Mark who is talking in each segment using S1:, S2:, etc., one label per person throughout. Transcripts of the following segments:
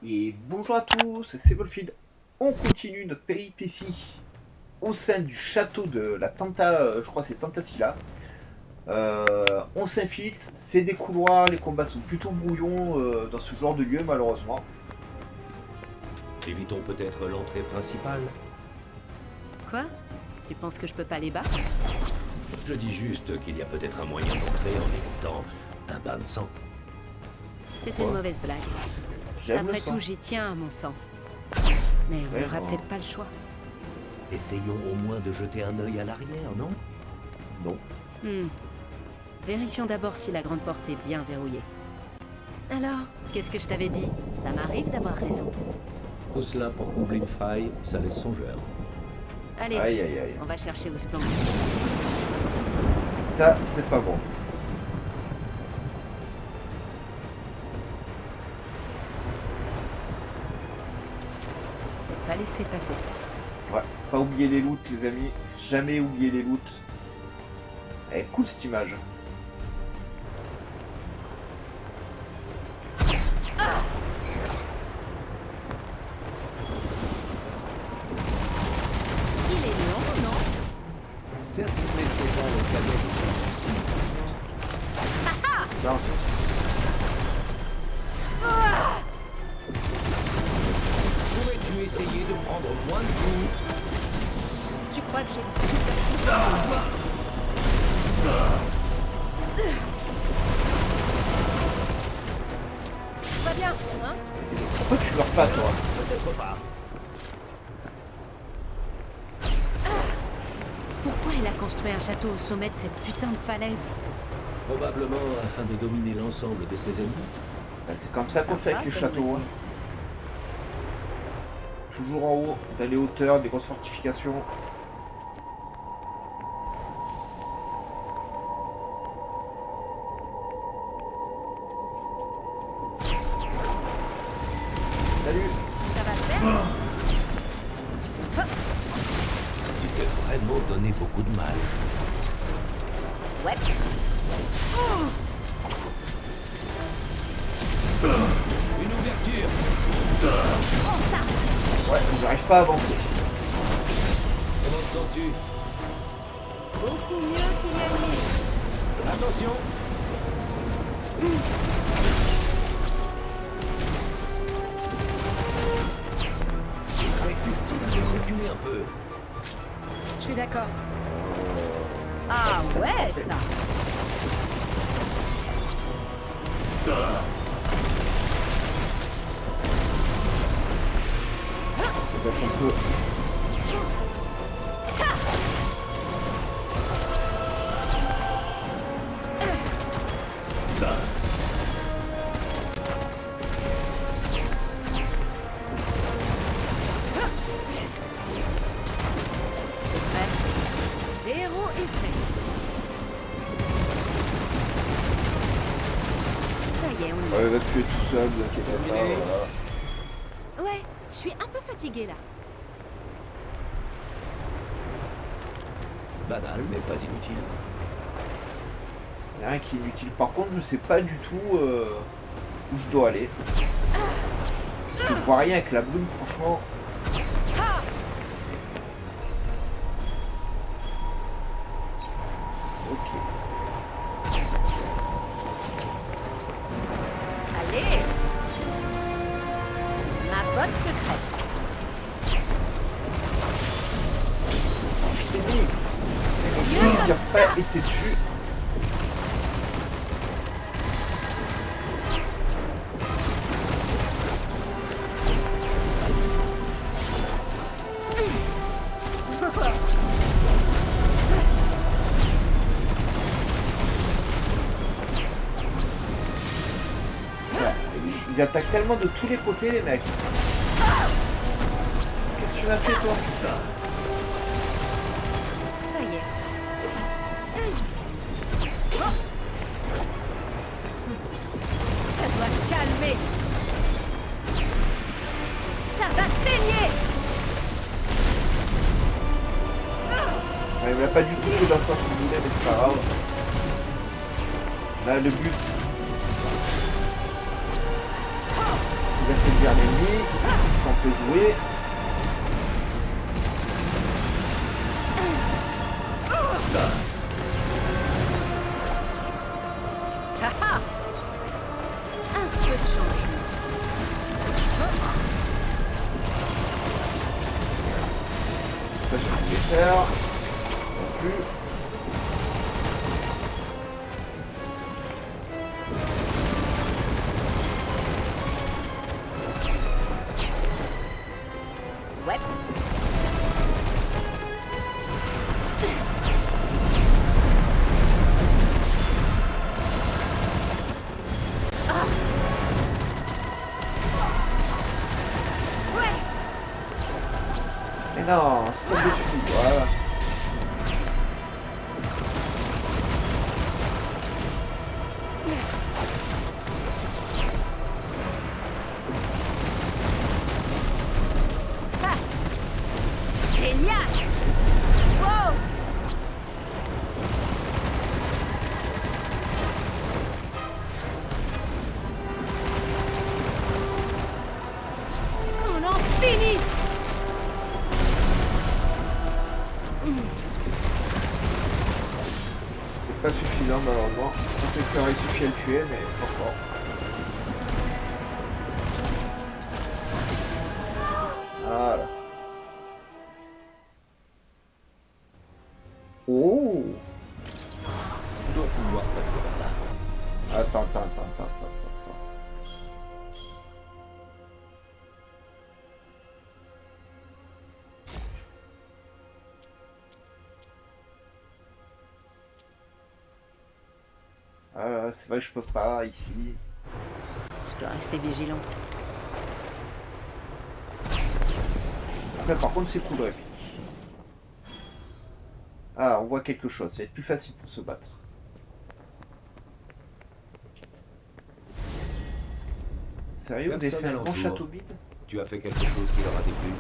S1: Et bonjour à tous, c'est Wolfid. On continue notre péripétie au sein du château de la Tanta, je crois que c'est Tantasila. On s'infiltre, c'est des couloirs, les combats sont plutôt brouillons dans ce genre de lieu malheureusement.
S2: Évitons peut-être l'entrée principale.
S3: Quoi? Tu penses que je peux pas les battre?
S2: Je dis juste qu'il y a peut-être un moyen d'entrer en évitant un bain de sang.
S3: C'était une mauvaise blague.
S1: J'aime le
S3: Après
S1: sang.
S3: tout, j'y tiens à mon sang. Mais on
S1: Ouais,
S3: n'aura
S1: bon.
S3: peut-être pas le choix.
S2: Essayons au moins de jeter un œil à l'arrière, non?
S1: Non.
S3: Vérifions d'abord si la grande porte est bien verrouillée. Alors, qu'est-ce que je t'avais dit? Ça m'arrive d'avoir raison.
S2: Tout cela pour combler une faille, ça laisse songeur.
S3: Allez,
S1: Aïe aïe aïe.
S3: on va chercher où se planque.
S1: Ça, c'est pas bon.
S3: Pas laisser passer ça.
S1: Ouais, pas oublier les loots les amis. Jamais oublier les loots. Elle est cool cette image.
S3: Il est long, non?
S2: Certes, mais c'est pas le cadeau de souci.
S1: Non.
S2: Pourrais-tu essayer de prendre moins de coups?
S3: Tu crois que j'ai une super... Pas bien, hein?
S1: Pourquoi tu meurs pas toi?
S2: Peut-être pas.
S3: Pourquoi il a construit un château au sommet de cette putain de falaise?
S2: Probablement afin de dominer l'ensemble de ses ennemis.
S1: Bah, c'est comme ça qu'on fait avec les
S3: Sympa comme
S1: châteaux.
S3: raison.
S1: Hein. Toujours en haut, dans les hauteurs, des grosses fortifications. Salut.
S3: Ça va le faire?
S2: Tu t'es vraiment donné beaucoup de mal.
S3: Ouais.
S2: Une ouverture!
S3: Prends ça!
S1: Ouais, j'arrive pas à avancer.
S2: Comment te sens-tu?
S3: Beaucoup mieux qu'il y a une minute.
S2: Attention! Il serait utile de reculer un peu.
S3: Je suis d'accord. Ah ouais, ça!
S1: Ça passe un peu.
S3: Zéro effet. Ça y est, on y
S1: Ouais, il va tuer tout seul, vous inquiétez pas. Voilà.
S3: est. Ouais, je suis un peu fatiguée là.
S2: Banal, mais pas inutile.
S1: Il y a rien qui est inutile. Par contre, je sais pas du tout où je dois aller. Parce que je vois rien avec la brume, franchement. Ok.
S3: Allez! Ma botte secrète.
S1: Je t'ai dit,
S3: C'est
S1: il
S3: mieux
S1: n'y
S3: comme
S1: a
S3: ça.
S1: pas été dessus. Voilà. Ils attaquent tellement de tous les côtés, les mecs. Qu'est-ce que tu m'as fait, toi?
S3: Ça y est. Ça doit calmer. Ça va saigner.
S1: Ouais, il m'a pas du tout fait dans le sens où il voulait, mais c'est pas grave. Là, le but, c'est d'affaiblir vers l'ennemi. On peut jouer.
S3: Un peu de changement.
S1: Pas ce que je voulais faire. Non plus.
S3: Ouais.
S1: Mais non, saute dessus, voilà.
S3: Génial! Wow! Qu'on en finisse!
S1: C'est pas suffisant malheureusement. Je pensais que ça aurait suffi à le tuer, mais pas fort. Voilà. Oh!
S2: Tu dois pouvoir passer par là.
S1: Attends. C'est vrai, je peux pas ici.
S3: Je dois rester vigilante.
S1: Ça, par contre, c'est cool, le réplique. Ah, on voit quelque chose. Ça va être plus facile pour se battre. Sérieux, vous avez fait un grand
S2: alentour.
S1: château vide?
S2: Tu as fait quelque chose qui leur a déplu.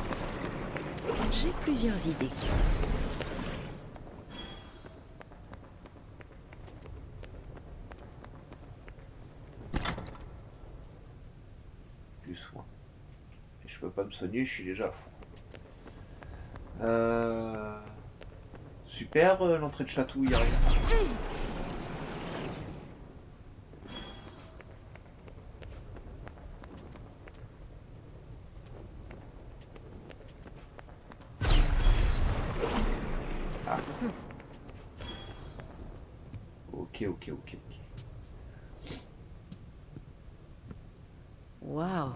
S3: J'ai plusieurs idées.
S1: Plus soin. Et je peux pas me soigner, je suis déjà à fond. Super, l'entrée de château, il y a rien. Ah. Ok.
S3: Waouh!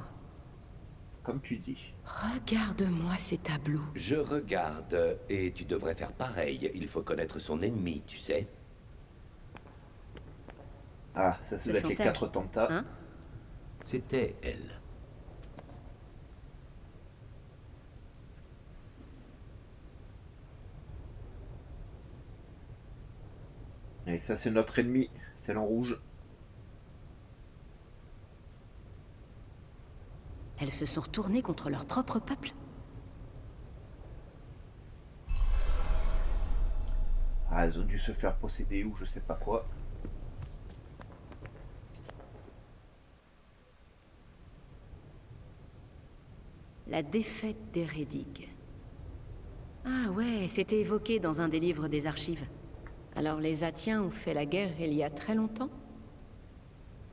S1: Comme tu dis.
S3: Regarde-moi ces tableaux.
S2: Je regarde, et tu devrais faire pareil. Il faut connaître son ennemi, tu sais.
S1: Ah, ça
S3: Ce
S1: doit être
S3: sont
S1: les
S3: elles.
S1: 4 tentats.
S3: Hein?
S2: C'était elle.
S1: Et ça, c'est notre ennemi, celle en rouge.
S3: Elles se sont retournées contre leur propre peuple.
S1: Ah, elles ont dû se faire posséder ou je sais pas quoi.
S3: La défaite des Reddig. Ah ouais, c'était évoqué dans un des livres des archives. Alors les Attiens ont fait la guerre il y a très longtemps?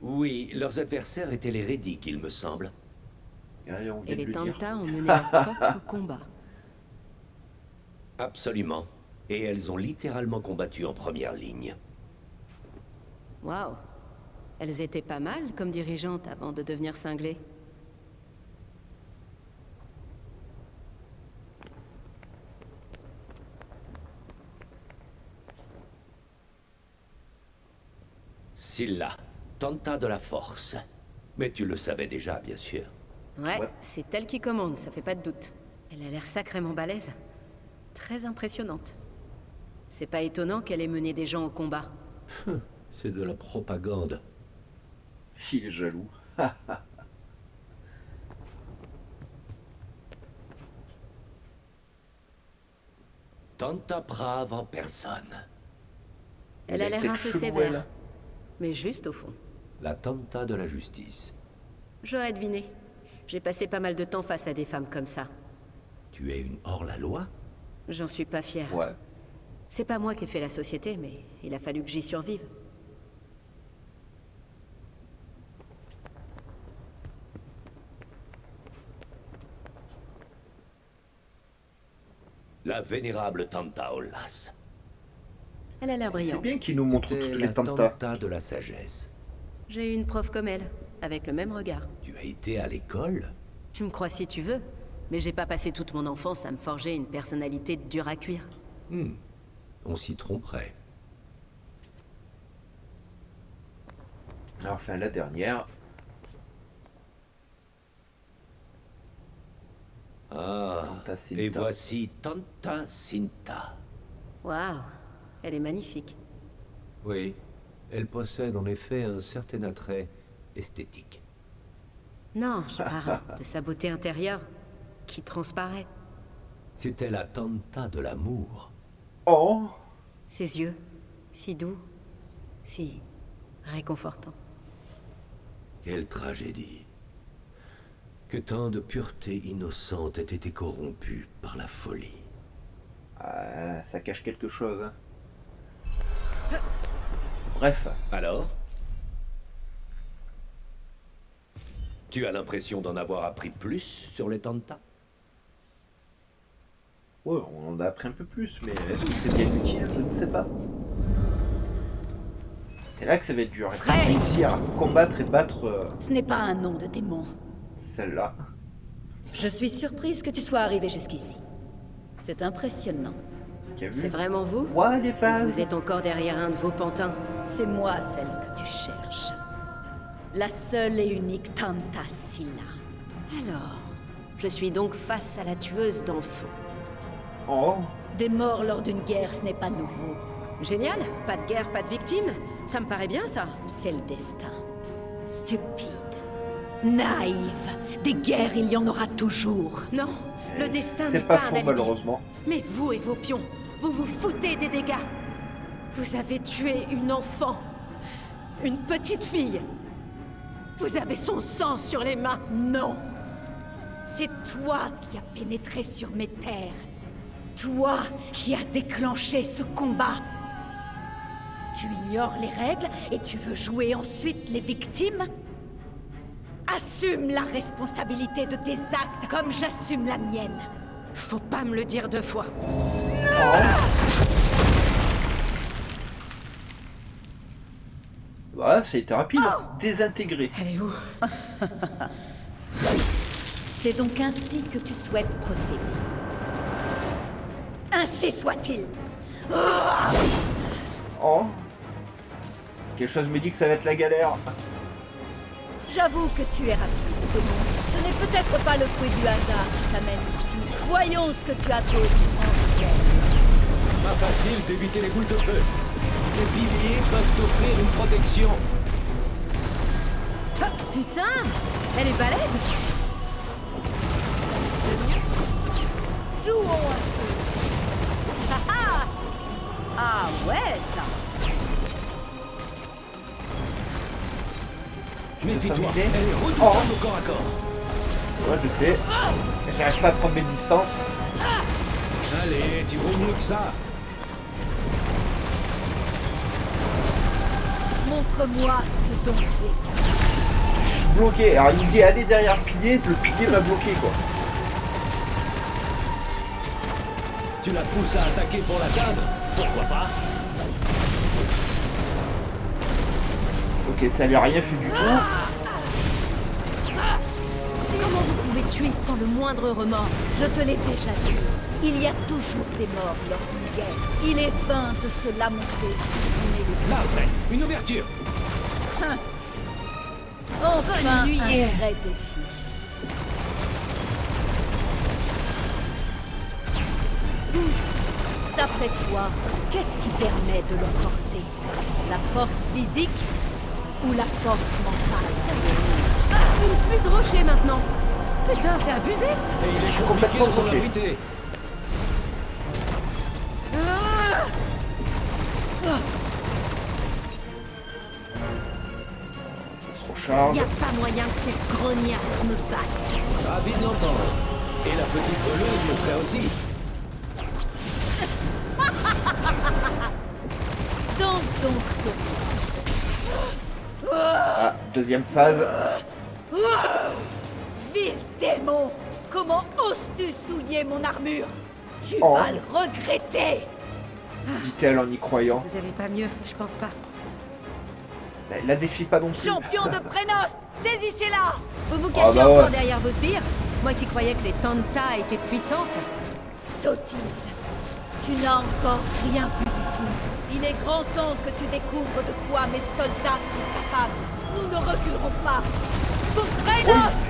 S2: Oui, leurs adversaires étaient les Reddig, il me semble.
S1: Et on vient
S3: Et
S1: de
S3: les
S1: le dire.
S3: Tantas ont mené leur peuple au combat.
S2: Absolument. Et elles ont littéralement combattu en première ligne.
S3: Waouh! Elles étaient pas mal comme dirigeantes avant de devenir cinglées.
S2: Scylla, Tanta de la Force. Mais tu le savais déjà, bien sûr.
S3: Ouais,
S1: Ouais.
S3: c'est elle qui commande, ça fait pas de doute. Elle a l'air sacrément balèze. Très impressionnante. C'est pas étonnant qu'elle ait mené des gens au combat.
S2: C'est de la propagande.
S1: Il est jaloux.
S2: Tanta brave en personne.
S3: Elle
S1: a
S3: a l'air
S1: peut-être
S3: un peu
S1: chelou,
S3: sévère.
S1: elle.
S3: Mais juste au fond.
S2: La Tanta de la justice.
S3: J'aurais deviné. J'ai passé pas mal de temps face à des femmes comme ça.
S2: Tu es une hors-la-loi?
S3: J'en suis pas fière.
S1: Ouais.
S3: C'est pas moi qui ai fait la société, mais il a fallu que j'y survive.
S2: La vénérable Tanta Olas.
S3: Elle a l'air
S1: C'est
S3: brillante.
S1: bien qu'il nous montre
S2: C'était
S1: toutes
S2: la
S1: les tantas.
S2: Tanta de la sagesse.
S3: J'ai eu une prof comme elle, avec le même regard.
S2: Tu as été à l'école?
S3: Tu me crois si tu veux, mais j'ai pas passé toute mon enfance à me forger une personnalité dure à cuire.
S2: On s'y tromperait.
S1: Enfin, la dernière.
S2: Ah,
S1: Tanta Cinta.
S2: et voici Tanta Cinta.
S3: Waouh, elle est magnifique.
S2: Oui, elle possède en effet un certain attrait esthétique.
S3: Non, je parle de sa beauté intérieure, qui transparaît.
S2: C'était la Tanta de l'amour.
S1: Oh,
S3: Ses yeux, si doux, si réconfortants.
S2: Quelle tragédie. Que tant de pureté innocente ait été corrompue par la folie.
S1: ah, ça cache quelque chose. Hein. Bref,
S2: Alors? Tu as l'impression d'en avoir appris plus sur les Tanta?
S1: ouais, on en a appris un peu plus, mais est-ce que c'est bien utile? Je ne sais pas. C'est là que ça va être dur. Il faut
S4: Frère.
S1: réussir à combattre et battre
S4: Ce n'est pas un nom de démon.
S1: celle-là.
S4: Je suis surprise que tu sois arrivé jusqu'ici. C'est impressionnant.
S1: Tu as vu?
S3: C'est vraiment vous?
S1: Ouais, les
S3: Vous
S1: phases.
S3: êtes encore derrière un de vos pantins.
S4: C'est moi celle que tu cherches. La seule et unique Tanta Silla.
S3: Alors, je suis donc face à la tueuse d'enfants.
S1: Oh,
S4: Des morts lors d'une guerre, ce n'est pas nouveau.
S3: Génial, pas de guerre, pas de victimes. Ça me paraît bien, ça.
S4: C'est le destin. Stupide. Naïve. Des guerres, il y en aura toujours.
S3: Non, le destin n'est
S1: c'est pas
S3: un
S1: faux
S3: alibi.
S1: malheureusement.
S3: Mais vous et vos pions, vous vous foutez des dégâts. Vous avez tué une enfant. Une petite fille. Vous avez son sang sur les mains.
S4: Non. C'est toi qui as pénétré sur mes terres. Toi qui as déclenché ce combat. Tu ignores les règles et tu veux jouer ensuite les victimes? Assume la responsabilité de tes actes comme j'assume la mienne.
S3: Faut pas me le dire deux fois.
S1: Ouais, ça a été rapide. Désintégré.
S3: Elle est où?
S4: C'est donc ainsi que tu souhaites procéder. Ainsi soit-il.
S1: Oh. Quelque chose me dit que ça va être la galère.
S4: J'avoue que tu es rapide, démon. Ce n'est peut-être pas le fruit du hasard qui t'amène ici. Voyons ce que tu as d'autre en réserve.
S2: Pas facile d'éviter les boules de feu. Ces piliers peuvent t'offrir une protection.
S3: Putain, elle est balèze.
S4: Jouons un peu.
S3: Ah ouais, ça.
S2: Méfie-toi,
S1: s'amuser.
S2: elle est redoutable au corps à corps.
S1: Ouais, je sais. Mais j'arrive pas à prendre mes distances.
S2: Allez, tu vaux mieux que ça.
S4: Montre-moi ce dont tu es.
S1: Je suis bloqué. Alors il me dit allez derrière le pilier m'a bloqué quoi.
S2: Tu la pousses à attaquer pour l'atteindre. Pourquoi pas?
S1: Ok, ça lui a rien fait du tout.
S3: Comment vous pouvez tuer sans le moindre remords?
S4: Je te l'ai déjà dit. Il y a toujours des morts lors d'une guerre. Il est vain de se lamenter sur les
S2: Là, après, une ouverture.
S4: Enfin,
S3: Bonne nuit.
S4: un vrai défi. D'après toi, qu'est-ce qui permet de l'emporter? La force physique ou la force mentale?
S3: Plus de rocher maintenant. Putain, c'est abusé.
S2: Et il
S1: Je
S2: est
S1: suis
S2: compliqué
S1: complètement
S2: de s'en
S1: bloqué.
S2: abriter.
S1: C'est trop charge.
S3: Y a pas moyen que cette grognasse me batte.
S2: Ravi de l'entendre. Et la petite voleuse le ferait aussi.
S4: Danse donc.
S1: Ah, deuxième phase.
S4: Vil démon! Comment oses-tu souiller mon armure? Tu
S1: Oh.
S4: vas le regretter!
S1: Dit-elle en y croyant.
S3: Vous avez pas mieux, je pense pas.
S1: La défie pas non plus.
S4: Champion de Prénost! Saisissez-la!
S3: Vous vous cachez
S1: bah
S3: encore
S1: ouais.
S3: derrière vos sbires? Moi qui croyais que les Tanta étaient puissantes.
S4: Sottise! Tu n'as encore rien vu du tout. Il est grand temps que tu découvres de quoi mes soldats sont capables. Nous ne reculerons pas. Pour Prénost!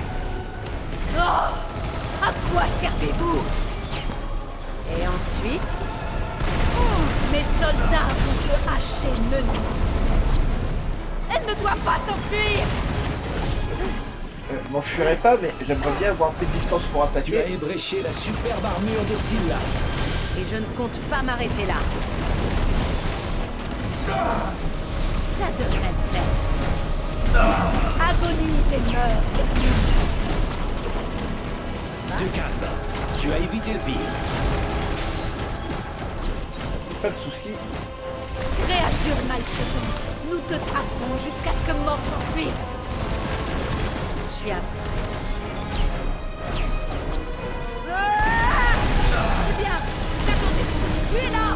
S4: Oh! À quoi servez-vous?
S3: Et ensuite,
S4: Mes soldats vont te hacher menu. Elle ne doit pas s'enfuir!
S1: Je m'enfuirai pas, mais j'aimerais bien avoir un peu de distance pour
S2: Tu as
S1: attaquer.
S2: ébréché la superbe armure de Scylla.
S3: et je ne compte pas m'arrêter là.
S4: Ça devrait le faire. Agonise et meurs.
S2: Du calme. Tu as évité le pire.
S1: C'est pas le souci.
S4: Créature malfaisante, nous te traquerons jusqu'à ce que mort s'ensuive.
S3: Je suis à...
S4: Eh bien, attendez-vous, tu es là.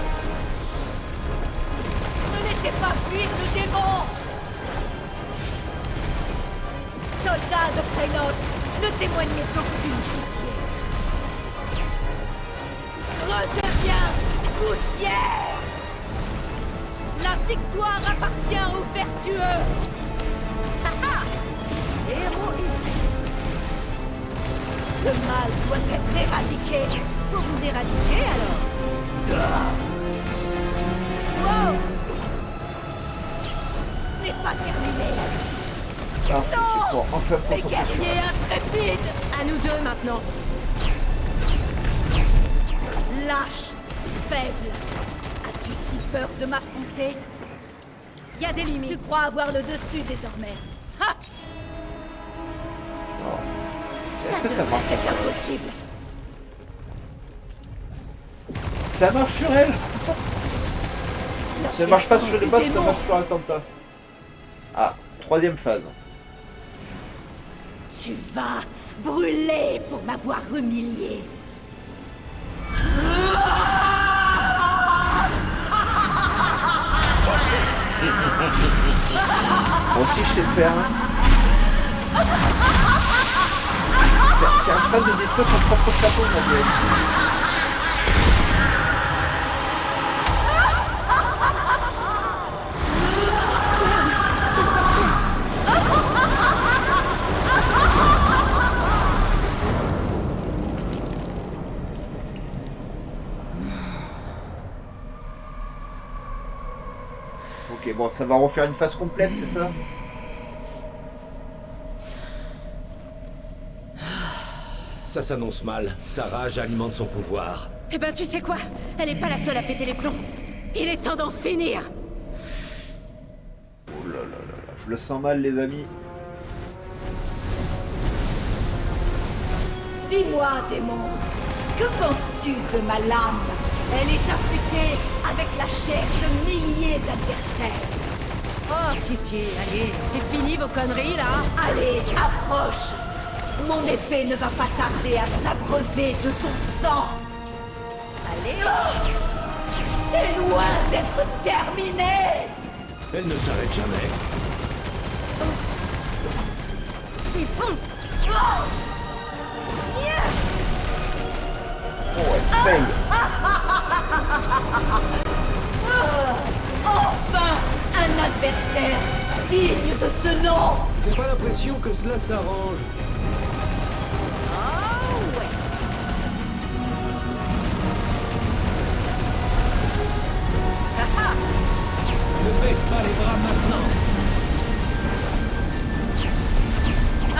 S4: Ne laissez pas fuir le démon. Soldats de Prénos, ne témoignez d'aucune pitié. Redeviens poussière. La victoire appartient aux vertueux.
S3: Héroïsme.
S4: Le mal doit être éradiqué.
S3: Faut vous éradiquer alors.
S4: Wow. Ce n'est pas terminé.
S1: Parfait, c'est pour enfin
S4: Les
S1: concentration.
S4: guerriers intrépides.
S3: À nous deux maintenant.
S4: Lâche, faible. As-tu si peur de m'affronter?
S3: Y a des
S4: Tu
S3: limites.
S4: crois avoir le dessus désormais? Ha!
S1: Est-ce que ça marche?
S4: C'est impossible.
S1: Ça marche sur elle. Ça marche pas sur les boss, ça marche sur Attentat. Ah, troisième phase.
S4: Tu vas brûler pour m'avoir humilié.
S1: Moi aussi je sais le faire. Hein. T'es en train de détruire ton propre chapeau, mon vieux. Ok, bon, ça va refaire une phase complète, c'est ça?
S2: Ça s'annonce mal. Sa rage alimente son pouvoir.
S3: Eh ben tu sais quoi? Elle est pas la seule à péter les plombs. Il est temps d'en finir.
S1: Oh là là là là, je le sens mal, les amis.
S4: Dis-moi, démon, que penses-tu de ma lame? Elle est affûtée avec la chair de milliers d'adversaires.
S3: Oh pitié, allez, c'est fini vos conneries là.
S4: Allez, approche. Mon épée ne va pas tarder à s'abreuver de ton sang.
S3: Allez.
S4: C'est loin d'être terminé.
S2: Elle ne s'arrête jamais.
S3: C'est bon.
S1: Oh, elle paye.
S4: Enfin, un adversaire digne de ce nom.
S2: J'ai pas l'impression que cela s'arrange.
S3: Oh ouais.
S2: Ne baisse pas les bras maintenant.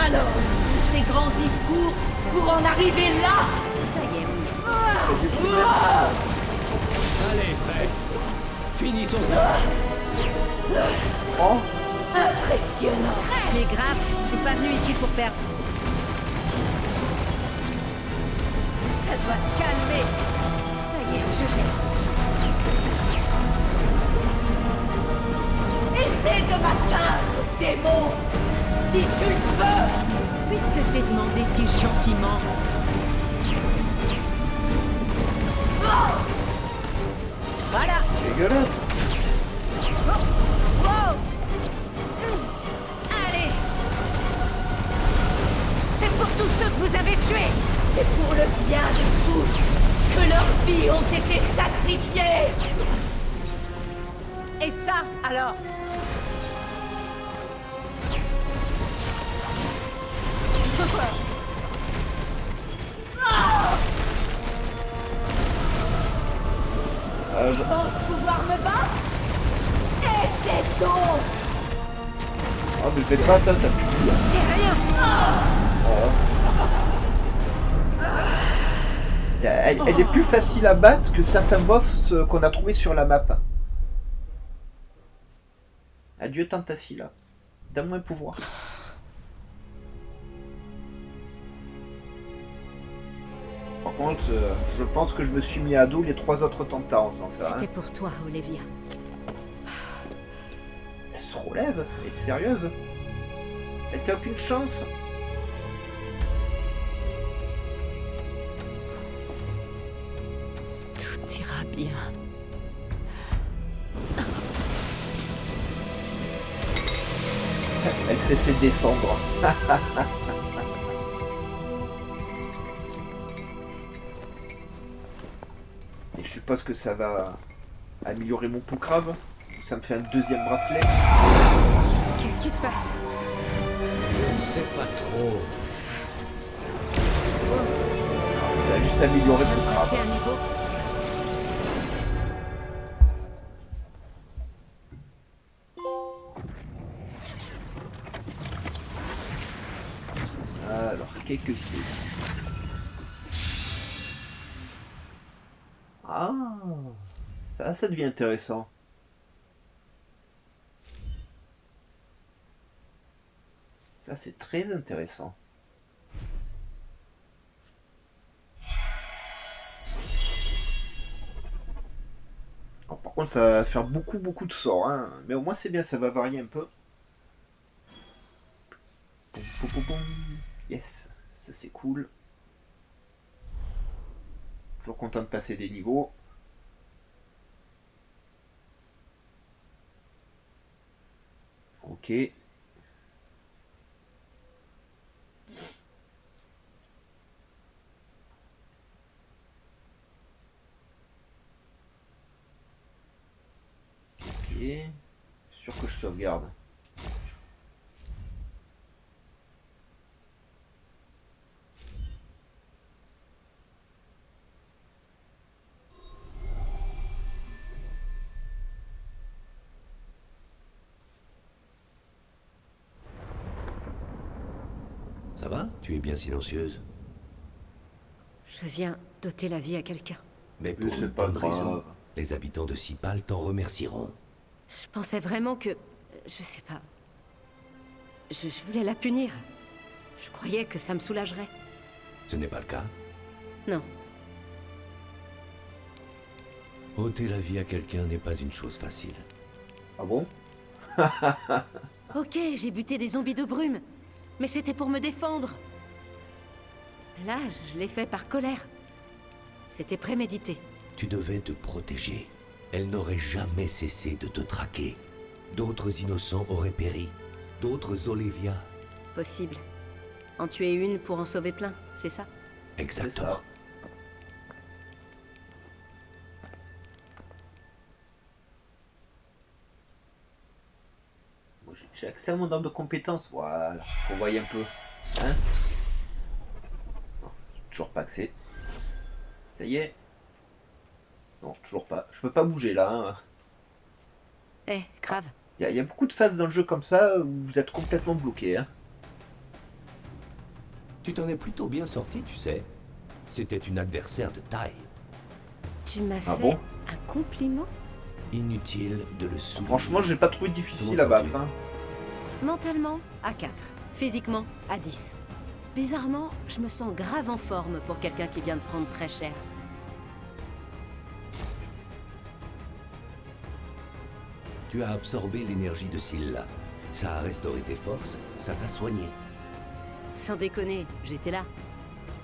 S4: Alors, tous ces grands discours pour en arriver là.
S3: Ça y est, on y est.
S2: Allez, Fred. Finissons ça.
S1: Oh,
S4: Impressionnant.
S3: Mais grave, je suis pas venue ici pour perdre. Ça doit te calmer. Ça y est, je gère.
S4: Essaie de m'atteindre, démon. Si tu le peux.
S3: Puisque c'est demandé si gentiment. Voilà.
S1: Dégueulasse.
S3: Wow. Allez. C'est pour tous ceux que vous avez tués.
S4: C'est pour le bien de tous que leurs vies ont été sacrifiées.
S3: Et ça, alors?
S1: Je...
S4: Pense pouvoir me battre? Essaie donc.
S1: Oh, mais je vais te battre, t'as plus de vie.
S3: C'est rien.
S1: Elle est plus facile à battre que certains boss qu'on a trouvés sur la map. Adieu Tantasila. Donne-moi un pouvoir. Par contre, je pense que je me suis mis à dos les 3 autres tentats en faisant ça.
S3: C'était
S1: Hein.
S3: pour toi, Olivia.
S1: Elle se relève. Elle est sérieuse. Elle t'a aucune chance.
S3: Tout ira bien.
S1: Elle s'est fait descendre. Et je suppose que ça va améliorer mon poucrave. Ça me fait un deuxième bracelet.
S3: Qu'est-ce qui se passe?
S2: Je ne sais pas trop.
S1: Ça a juste amélioré
S3: On
S1: mon
S3: vient de passer
S1: poucrave.
S3: un niveau.
S1: Alors, quelques idées. Ah, ça devient intéressant. Ça, c'est très intéressant. Alors, par contre, ça va faire beaucoup de sorts. Hein. Mais au moins, c'est bien, ça va varier un peu. Poum, poum, poum, poum. Yes, ça c'est cool. Toujours content de passer des niveaux. Ok. Ok. Sûr que je sauvegarde.
S2: Ça va? Tu es bien silencieuse.
S3: Je viens d'ôter la vie à quelqu'un.
S2: Mais
S1: Mais
S2: pour
S1: c'est
S2: une
S1: pas
S2: bonne raison.
S1: grave.
S2: Les habitants de Sipal t'en remercieront.
S3: Je pensais vraiment que... Je sais pas. Je voulais la punir. Je croyais que ça me soulagerait.
S2: Ce n'est pas le cas.
S3: Non.
S2: Ôter la vie à quelqu'un n'est pas une chose facile.
S1: Ah bon?
S3: Ok, j'ai buté des zombies de brume. Mais c'était pour me défendre. Là, je l'ai fait par colère. C'était prémédité.
S2: Tu devais te protéger. Elle n'aurait jamais cessé de te traquer. D'autres innocents auraient péri. D'autres Olivia.
S3: Possible. En tuer une pour en sauver plein, c'est ça?
S2: Exactement.
S1: ça. Moi, j'ai accès à mon arbre de compétences. Voilà. Qu'on voie un peu. Hein? Non, j'ai toujours pas accès. Ça y est. Non, toujours pas. Je peux pas bouger là. Hein.
S3: Eh, grave.
S1: Il y a beaucoup de phases dans le jeu comme ça où vous êtes complètement bloqué. Hein.
S2: Tu t'en es plutôt bien sorti, tu sais. C'était une adversaire de taille.
S3: Tu m'as
S1: Ah
S3: fait
S1: bon?
S3: un compliment?
S2: Inutile de le souligner.
S1: Franchement, j'ai pas trouvé difficile
S2: Comment
S1: à battre.
S2: ça,
S1: Hein.
S3: Mentalement, à 4. Physiquement, à 10. Bizarrement, je me sens grave en forme pour quelqu'un qui vient de prendre très cher.
S2: Tu as absorbé l'énergie de Scylla. Ça a restauré tes forces, ça t'a soigné.
S3: Sans déconner, j'étais là.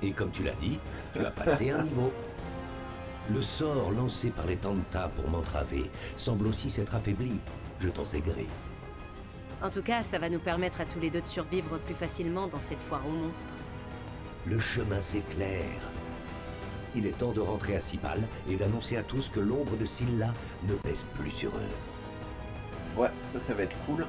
S2: Et comme tu l'as dit, tu as passé un niveau. Le sort lancé par les Tanta pour m'entraver semble aussi s'être affaibli. Je t'en sais gré.
S3: En tout cas, ça va nous permettre à tous les deux de survivre plus facilement dans cette foire aux monstres.
S2: Le chemin s'éclaire. Il est temps de rentrer à Cipal et d'annoncer à tous que l'ombre de Scylla ne pèse plus sur eux.
S1: Ouais, ça va être cool.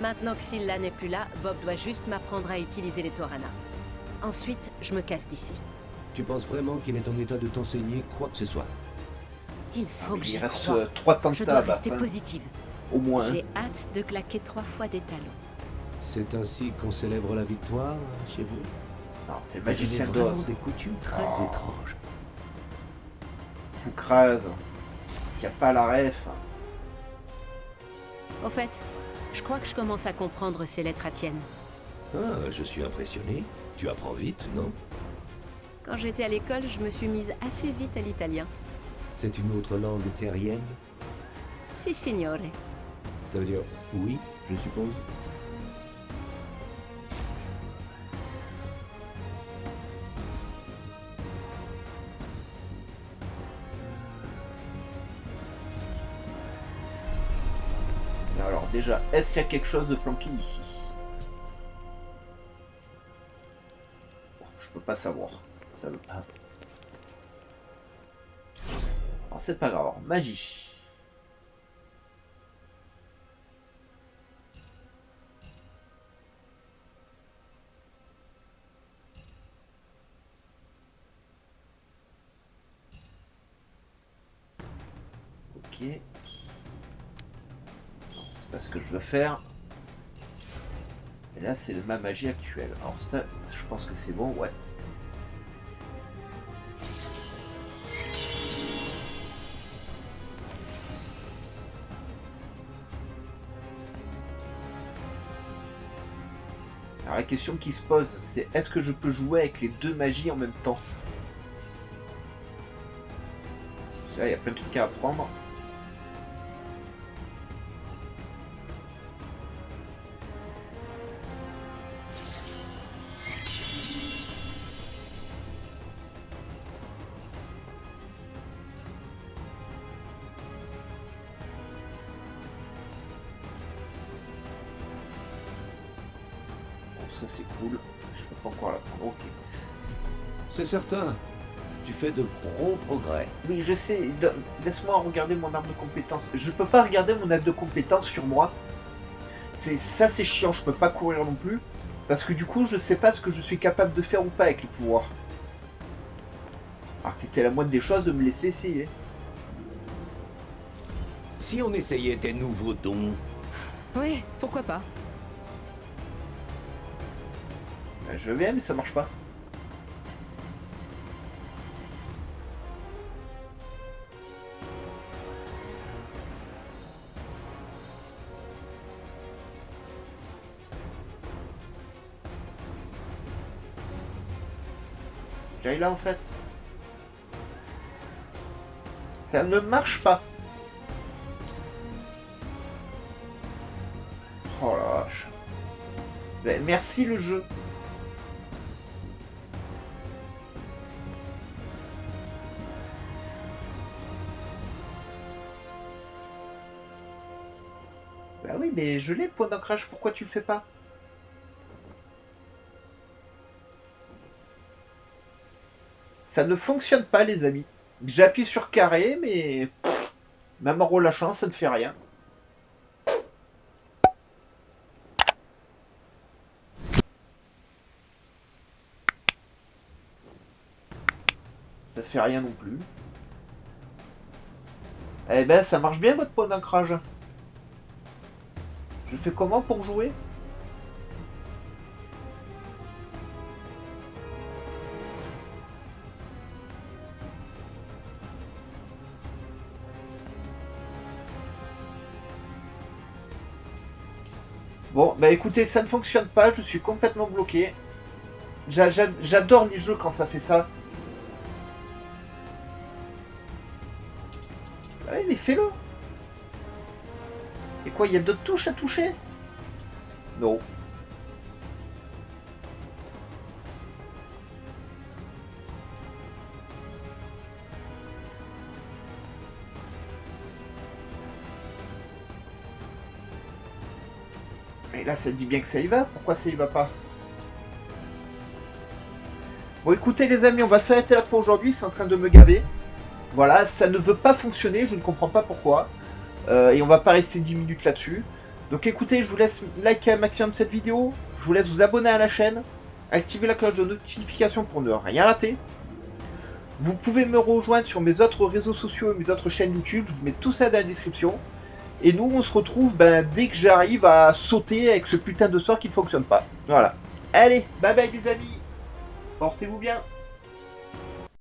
S3: Maintenant que Scylla n'est plus là, Bob doit juste m'apprendre à utiliser les Torana. Ensuite, je me casse d'ici.
S2: Tu penses vraiment qu'il est en état de t'enseigner quoi que ce soit?
S3: Il faut que
S1: Il
S3: j'y
S1: reste
S3: croie.
S1: 3
S3: Je
S1: tentas
S3: dois
S1: à
S3: rester
S1: battre, hein.
S3: positive.
S1: Au moins.
S3: J'ai hâte de claquer 3 fois des talons.
S2: C'est ainsi qu'on célèbre la victoire chez vous?
S1: Non, c'est le
S2: Vous avez
S1: magicien
S2: vraiment
S1: d'Oz.
S2: des coutumes très étranges.
S1: Vous crève. Qui a pas la ref.
S3: Au fait, je crois que je commence à comprendre ces lettres à tienne.
S2: Ah, je suis impressionné. Tu apprends vite, non?
S3: Quand j'étais à l'école, je me suis mise assez vite à l'italien.
S2: C'est une autre langue terrienne?
S3: Si, signore.
S2: Ça veut dire oui, je suppose?
S1: Alors déjà, est-ce qu'il y a quelque chose de planqué ici? Bon, je peux pas savoir. Ça veut pas. Alors c'est pas grave. Magie. Ok. C'est pas ce que je veux faire. Et là, c'est ma magie actuelle. Alors ça, je pense que c'est bon, ouais. Alors la question qui se pose, c'est est-ce que je peux jouer avec les deux magies en même temps? Parce que là, il y a plein de trucs à apprendre. Ça c'est cool, je peux pas encore l'apprendre, ok.
S2: C'est certain. Tu fais de gros progrès.
S1: Oui je sais, laisse-moi regarder mon arbre de compétences. Je peux pas regarder mon arbre de compétences sur moi. Ça c'est chiant, je peux pas courir non plus. Parce que du coup je sais pas ce que je suis capable de faire ou pas avec les pouvoirs. Alors que c'était la moindre des choses de me laisser essayer.
S2: Si on essayait tes nouveaux dons,
S3: Oui, pourquoi pas.
S1: Ben, je veux bien mais ça marche pas. J'aille là en fait. Ça ne marche pas. Oh la vache. Ben, merci le jeu. Bah oui, mais je l'ai le point d'ancrage, pourquoi tu le fais pas? Ça ne fonctionne pas les amis. J'appuie sur carré, mais pff, même en relâchant, ça ne fait rien. Ça fait rien non plus. Eh ben, ça marche bien votre point d'ancrage. Je fais comment pour jouer? Bon, bah écoutez, ça ne fonctionne pas, je suis complètement bloqué. J'adore les jeux quand ça fait ça. Ouais, mais fais-le. Et quoi, il y a d'autres touches à toucher? Non. Et là, ça dit bien que ça y va. Pourquoi ça y va pas? Bon, écoutez les amis, on va s'arrêter là pour aujourd'hui. C'est en train de me gaver. Voilà, ça ne veut pas fonctionner. Je ne comprends pas pourquoi. Et on va pas rester 10 minutes là-dessus. Donc écoutez, je vous laisse liker un maximum cette vidéo. Je vous laisse vous abonner à la chaîne. Activer la cloche de notification pour ne rien rater. Vous pouvez me rejoindre sur mes autres réseaux sociaux et mes autres chaînes YouTube. Je vous mets tout ça dans la description. Et nous, on se retrouve dès que j'arrive à sauter avec ce putain de sort qui ne fonctionne pas. Voilà. Allez, bye bye les amis. Portez-vous bien.